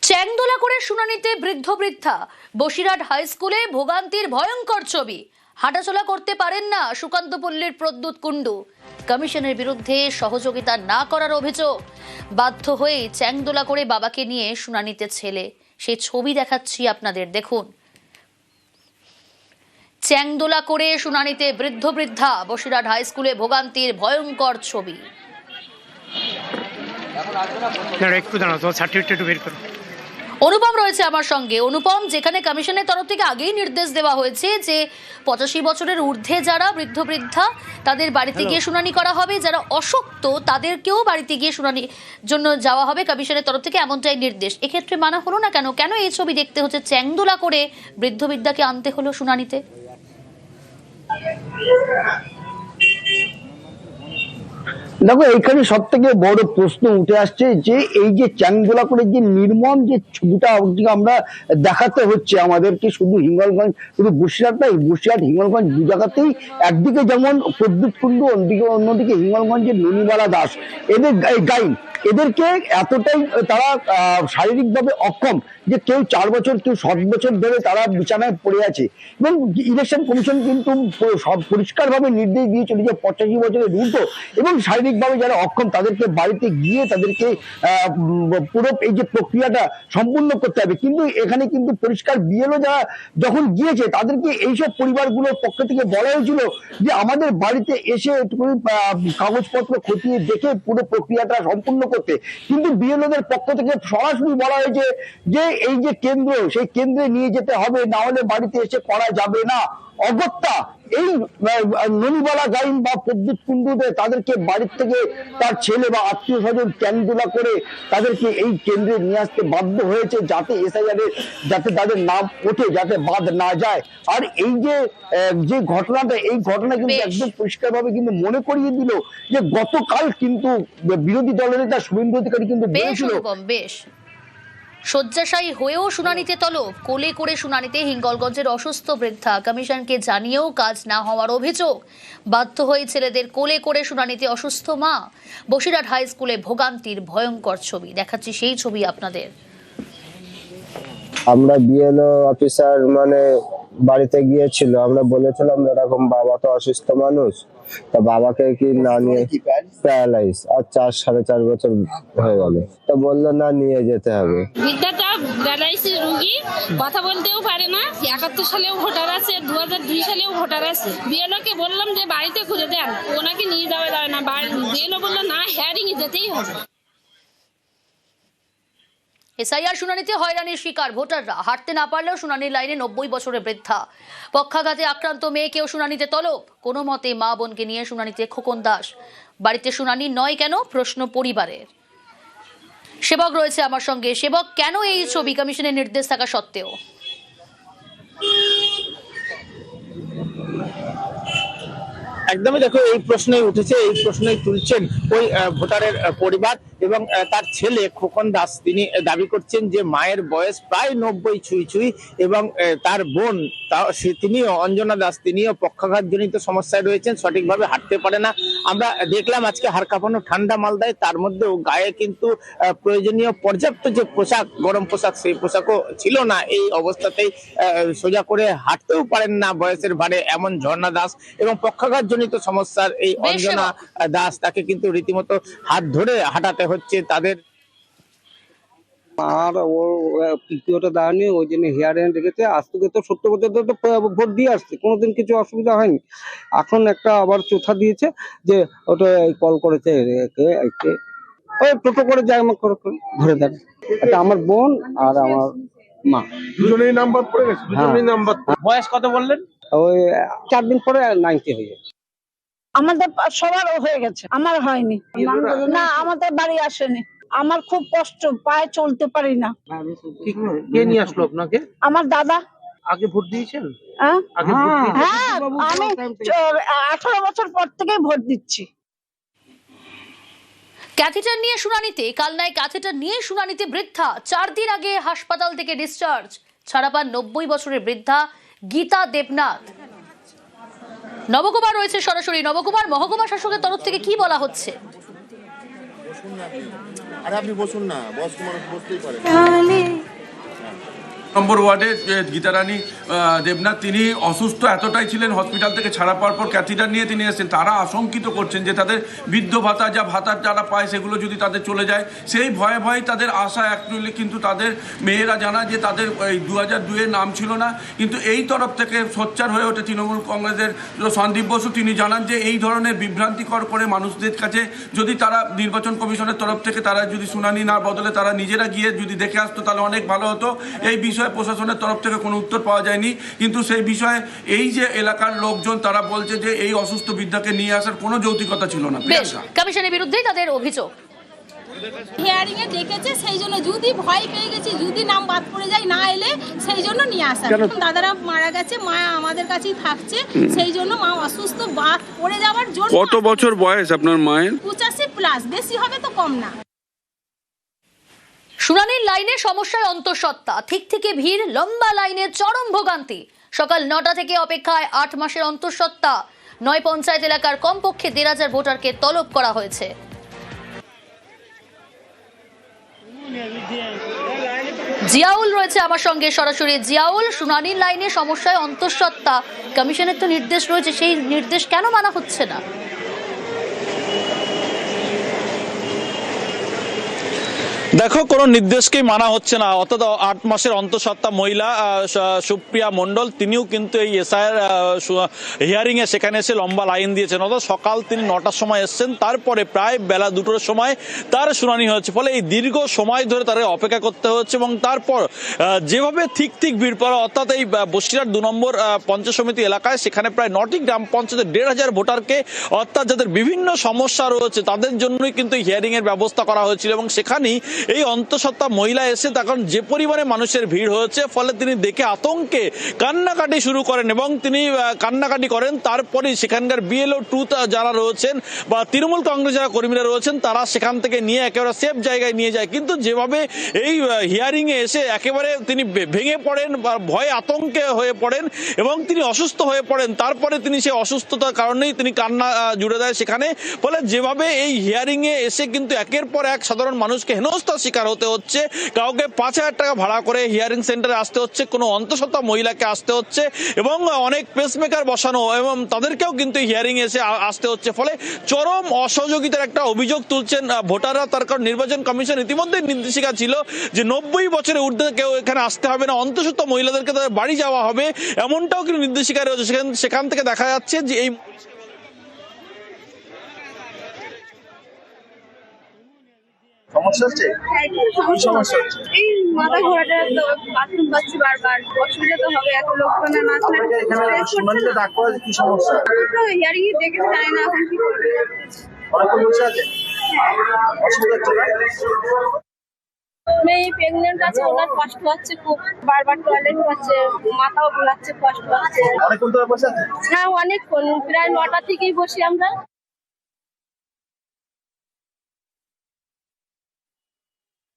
চ্যাংদোলা করে শুনানিতে বৃদ্ধ বৃদ্ধা। বসিরহাট হাই স্কুলে ভোগান্তির ভয়ঙ্কর ছবি। হাঁটাচলা করতে পারেন না সুকান্তপল্লীর প্রদ্যুৎ কুণ্ডু। কমিশনের বিরুদ্ধে সহযোগিতা না করার অভিযোগ। বাধ্য হয়ে চ্যাংদোলা করে বাবাকে নিয়ে শুনানিতে ছেলে। সেই ছবি দেখাচ্ছি আপনাদের, দেখুন। চ্যাংদোলা করে শুনানিতে বৃদ্ধ বৃদ্ধা। বসিরহাট হাই স্কুলে ভোগান্তির ভয়ঙ্কর ছবি। অনুপম রয়েছে আমার সঙ্গে। অনুপম, যেখানে কমিশনের তরফ থেকে আগেই নির্দেশ দেওয়া হয়েছে যে 85 বছরের ঊর্ধ্বে যারা বৃদ্ধ বৃদ্ধা তাদের বাড়িতে গিয়ে শুনানি করা হবে, যারা অশক্ত তাদেরকেও বাড়িতে গিয়ে শুনানির জন্য যাওয়া হবে কমিশনের তরফ থেকে, এমনটাই নির্দেশ। এক্ষেত্রে মানা হলো না কেন? কেন এই ছবি দেখতে হচ্ছে? চ্যাংদোলা করে বৃদ্ধ বৃদ্ধাকে আনতে হলো শুনানিতে। দেখো, এইখানে সব থেকে বড় প্রশ্ন উঠে আসছে যে এই যে চ্যাংদোলা করে যে নির্মম যে ছবিটা আমরা দেখাতে হচ্ছে আমাদেরকে, শুধু হিঙ্গলগঞ্জ, শুধু বসিরহাট নয়, বসিরহাট হিঙ্গলগঞ্জ দু জায়গাতেই একদিকে যেমন প্রদ্যুৎ কুণ্ডু, অন্যদিকে হিঙ্গলগঞ্জের ননিবালা দাস, এদের গাইন, এদেরকে এতটাই তারা শারীরিকভাবে অক্ষম যে কেউ 4 বছর, কেউ 7 বছর ধরে তারা বিছানায় পড়ে আছে। এবং ইলেকশন কমিশন কিন্তু সব পরিষ্কারভাবে নির্দেশ দিয়েছিল যে 85 বছরের ঊর্ধ্ব এবং শারীরিকভাবে যারা অক্ষম তাদেরকে বাড়িতে গিয়ে তাদেরকে পুরো এই যে প্রক্রিয়াটা সম্পূর্ণ করতে হবে। কিন্তু এখানে কিন্তু পরিষ্কার বিএলও যারা যখন গিয়েছে তাদেরকে এইসব পরিবারগুলোর পক্ষ থেকে বলা হয়েছিল যে আমাদের বাড়িতে এসে একটু কাগজপত্র খতিয়ে দেখে পুরো প্রক্রিয়াটা সম্পূর্ণ করতে। কিন্তু বিএলওদের পক্ষ থেকে সরাসরি বলা হয়েছে যে এই যে কেন্দ্র, সেই কেন্দ্রে নিয়ে যেতে হবে, না হলে বাড়িতে এসে করা যাবে না। অগত্যা এই ননিবালা গাইন বা প্রদ্যুৎ কুণ্ডুদের তাদেরকে বাড়ির থেকে তার ছেলে বা আত্মীয় স্বজন চ্যাংদোলা করে তাদেরকে এই কেন্দ্রে নিয়ে আসতে বাধ্য হয়েছে, যাতে এসআইআর যাতে তাদের নাম ওঠে, যাতে বাদ না যায়। আর এই যে ঘটনাটা, এই ঘটনা কিন্তু একদম পরিষ্কারভাবে কিন্তু মনে করিয়ে দিল যে গতকাল কিন্তু বিরোধী দলের নেতা শুভেন্দু অধিকারী কিন্তু বলেছিল বেশ শয্যাশায়ী হয়েও শুনানিতে তলব। কোলে করে শুনানিতে হিঙ্গলগঞ্জের অসুস্থ বৃদ্ধা। কমিশনকে জানিয়েও কাজ না হওয়ার অভিযোগ। বাধ্য হয়ে ছেলেদের কোলে করে শুনানিতে অসুস্থ মা। বসিরহাট হাই স্কুলে ভোগান্তির ভয়ঙ্কর ছবি দেখাচ্ছি, সেই ছবি আপনাদের। আমরা বিএলও অফিসার বাড়িতে গিয়েছিল, আমরা বলেছিলাম এরকম বাবা তো অসুস্থ মানুষ, তা বাবাকে কি না নিয়ে, প্যারালাইজ, আর 4-4.5 বছর হয়ে গেল, তো বললো না নিয়ে যেতে হবে। বৃদ্ধাটা প্যারালাইসিস রোগী, কথা বলতেও পারে না। 71 সালেও ভোটার আছে, 2002 সালেও ভোটার আছে। বিএলও কে বললাম যে বাড়িতে খুঁজে দেন, ওনাকে নিয়ে যাওয়া যায় না। বিএলও বললো না, হেয়ারিং এ যেতেই হবে। এসআইআর শুনানিতে হয়রানির শিকার ভোটাররা। হাঁটতে না পারলেও শুনানির লাইনে 90 বছরের বৃদ্ধা। পক্ষাঘাতে আক্রান্ত মেয়েকেও শুনানিতে তলব। কোনো মতে মা বোনকে নিয়ে শুনানিতে খোকন দাস। বাড়িতে শুনানি নয় কেন, প্রশ্ন পরিবারের। সেবক রয়েছে আমার সঙ্গে। সেবক, কেন এই ছবি কমিশনের নির্দেশ থাকা সত্ত্বেও? একদমই, দেখো, এই প্রশ্নই উঠেছে, এই প্রশ্নই তুলছেন ওই ভোটারের পরিবার এবং তার ছেলে খোকন দাস। তিনি দাবি করছেন যে মায়ের বয়স প্রায় 90 ছুঁই এবং তার বোন তিনিও, অঞ্জনা দাস, তিনিও পক্ষাঘাতজনিত সমস্যায় রয়েছেন, সঠিকভাবে হাঁটতে পারে না। আমরা দেখলাম আজকে হাড় কাঁপানো ঠান্ডা মালদায়, তার মধ্যেও গায়ে কিন্তু প্রয়োজনীয় পর্যাপ্ত যে পোশাক, গরম পোশাক, সেই পোশাকও ছিল না। এই অবস্থাতেই সোজা করে হাঁটতেও পারেন না বয়সের ভারে এমন ঝর্ণা দাস এবং পক্ষাঘাতজনিত সমস্যার এই অঞ্জনা দাস, তাকে কিন্তু রীতিমতো হাত ধরে হাঁটাতে হচ্ছে তাদের। আর ও পিপিওটা দেয়নি, ওই জন্য হিয়ারিং রেখেছে। আজ থেকে তো 70 বছর ধরে তো ভোট দিয়ে আসছে, কোনোদিন কিছু অসুবিধা হয়নি। এখন একটা আবার চোথা দিয়েছে যে ওটা কল করেছে, ওই টোটো করে যায়, আমার ধরে দেন। এটা আমার বোন আর আমার মা, দুজনেই নাম্বার পড়ে গেছে। দুজনেই নাম্বার। বয়স কত বললেন? ওই 4 দিন পরে 90 হয়ে যাবে। আমাদের সবার হয়ে গেছে, আমার হয়নি। না, আমাদের বাড়ি আসেনি। আমার খুব কষ্ট, পায়ে চলতে পারি না। কে নিয়ে আসলো আপনাকে? আমার দাদা। আগে ভোট দিয়েছেন? হ্যাঁ, আমি 18 বছর পর থেকেই ভোট দিচ্ছি। ক্যাথেটার নিয়ে শুনানিতে, কালনায় ক্যাথেটার নিয়ে শুনানিতে বৃদ্ধা। 4 দিন আগে হাসপাতাল থেকে ডিসচার্জ। ছাড়া পান 90 বছরের বৃদ্ধা গীতা দেবনাথ। নবকুমার রয়েছে সরাসরি। নবকুমার, মহকুমা শাসকের তরফ থেকে কি বলা হচ্ছে? আরে আপনি বসুন না, বয়স্ক মানুষ বসতেই পারেন। নম্বর ওয়ার্ডে গীতারানী দেবনাথ, তিনি অসুস্থ এতটাই ছিলেন, হসপিটাল থেকে ছাড়া পাওয়ার পর ক্যাথিটার নিয়ে তিনি এসেছেন। তারা আশঙ্কিত করছেন যে তাদের বৃদ্ধ ভাতা ভাতা যারা পায় সেগুলো যদি তাদের চলে যায়, সেই ভয়ে ভয়ে তাদের আশা অ্যাকচুয়ালি। কিন্তু তাদের মেয়েরা জানায় যে তাদের এই 2002-এর নাম ছিল না। কিন্তু এই তরফ থেকে সোচ্চার হয়ে ওঠে তৃণমূল কংগ্রেসের সন্দীপ বসু। তিনি জানান যে এই ধরনের বিভ্রান্তিকর করে মানুষদের কাছে যদি তারা নির্বাচন কমিশনের তরফ থেকে তারা যদি শুনানি না বদলে তারা নিজেরা গিয়ে যদি দেখে আসতো তাহলে অনেক ভালো হতো। এই বিষয়ে প্রশাসনের তরফ থেকে কোনো উত্তর পাওয়া যায়নি। কিন্তু সেই বিষয়ে এই যে এলাকার লোকজন তারা বলছে যে এই অসুস্থ বৃদ্ধাকে নিয়ে আসার কোনো যৌক্তিকতা ছিল না। বেশ, কমিশনের বিরুদ্ধেই তাদের অভিযোগ। হিয়ারিং এ ডেকেছে, সেই জন্য যদি ভয় পেয়ে গেছি, যদি নাম বাদ পড়ে যায়, না এলে সেই জন্য নিয়ে আসা। দাদারা মারা গেছে, মা আমাদের কাছেই থাকছে, সেই জন্য মা অসুস্থ, বাদ পড়ে যাওয়ার জন্য। কত বছর বয়স আপনার মায়ের? 85+, বেশি হবে তো কম না। শুনানির লাইনে সমস্যায় অন্তঃসত্ত্বা, ঠিক থেকে ভিড়, লম্বা লাইনে চরম ভোগান্তি। সকাল 9টা থেকে অপেক্ষায় 8 মাসের অন্তঃসত্ত্বা। 9 পঞ্চায়েত এলাকার কমপক্ষে 1,500 ভোটারকে তলব করা হয়েছে। জিয়াউল রয়েছে আমার সঙ্গে সরাসরি। জিয়াউল, শুনানির লাইনে সমস্যায় অন্তঃসত্ত্বা, কমিশনের তো নির্দেশ রয়েছে, সেই নির্দেশ কেন মানা হচ্ছে না? দেখো, কোনো নির্দেশকেই মানা হচ্ছে না। অর্থাৎ 8 মাসের অন্তঃসত্ত্বা মহিলা সুপ্রিয়া মণ্ডল, তিনিও কিন্তু এই এসআইয়ের হিয়ারিং এ সেখানে এসে লম্বা লাইন দিয়েছেন। অর্থাৎ সকাল তিনি 9টার সময় এসছেন, তারপরে প্রায় বেলা 2টোর সময় তার শুনানি হয়েছে। ফলে এই দীর্ঘ সময় ধরে তাদের অপেক্ষা করতে হচ্ছে। এবং তারপর যেভাবে ঠিক ভিড় পড়া, অর্থাৎ এই বসিরহাট 2 নম্বর পঞ্চায়েত সমিতি এলাকায়, সেখানে প্রায় 9টি গ্রাম পঞ্চায়েতের 1,500 ভোটারকে, অর্থাৎ যাদের বিভিন্ন সমস্যা রয়েছে তাদের জন্যই কিন্তু হিয়ারিং এর ব্যবস্থা করা হয়েছিল। এবং সেখানেই এই অন্তঃসত্ত্বা মহিলা এসে তখন যে পরিমাণে মানুষের ভিড় হয়েছে, ফলে তিনি দেখে আতঙ্কে কান্নাকাটি শুরু করেন। এবং তিনি কান্নাকাটি করেন, তারপরে সেখানকার বিএলও 2 যারা রয়েছেন বা তৃণমূল কংগ্রেস যারা কর্মীরা রয়েছেন, তারা সেখান থেকে নিয়ে একেবারে সেফ জায়গায় নিয়ে যায়। কিন্তু যেভাবে এই হিয়ারিং এ এসে একেবারে তিনি ভেঙে পড়েন বা ভয়ে আতঙ্কে হয়ে পড়েন এবং তিনি অসুস্থ হয়ে পড়েন, তারপরে তিনি সেই অসুস্থতার কারণেই তিনি কান্না জুড়ে দেয় সেখানে। ফলে যেভাবে এই হিয়ারিং এ এসে কিন্তু একের পর এক সাধারণ মানুষকে হেনস্থার শিকার হতে হচ্ছে। কাউকে 5,000 টাকা ভাড়া করে হিয়ারিং সেন্টারে আসতে হচ্ছে, কোনো অন্তঃসত্ত্বা মহিলাকে আসতে হচ্ছে, এবং অনেক পেসমেকার বসানো এবং তাদেরকেও কিন্তু হিয়ারিং এসে আসতে হচ্ছে। ফলে চরম অসহযোগিতার একটা অভিযোগ তুলছেন ভোটাররা। তার কারণ নির্বাচন কমিশন ইতিমধ্যে নির্দেশিকা ছিল যে 90 বছরের ঊর্ধ্বে কেউ এখানে আসতে হবে না, অন্তঃসত্ত্বা মহিলাদেরকে তাদের বাড়ি যাওয়া হবে, এমনটাও কিন্তু নির্দেশিকা রয়েছে। সেখান থেকে দেখা যাচ্ছে যে এই সমস্যা হচ্ছে? সমস্যা হচ্ছে এই মাথা ঘোরাটা, বাথরুম পাচ্ছি বারবার, অসুবিধা তো হবে এত লোকজনে না থাকলে। শুনানিতে ডাক করা কি সমস্যা? তো হিয়ারিং এ দেখে জানি না এখন কি করবে। অনেকক্ষণ বসে আছে, অসুবিধা হচ্ছে না? মেয়ে প্রেগনেন্ট আছে, ওনার কষ্ট হচ্ছে খুব, বারবার টয়লেট পাচ্ছে, মাথাও ঘোরাচ্ছে, কষ্ট হচ্ছে। অনেকক্ষণ ধরে বসে আছে? হ্যাঁ অনেকক্ষণ, প্রায় 9টা থেকেই বসি আমরা।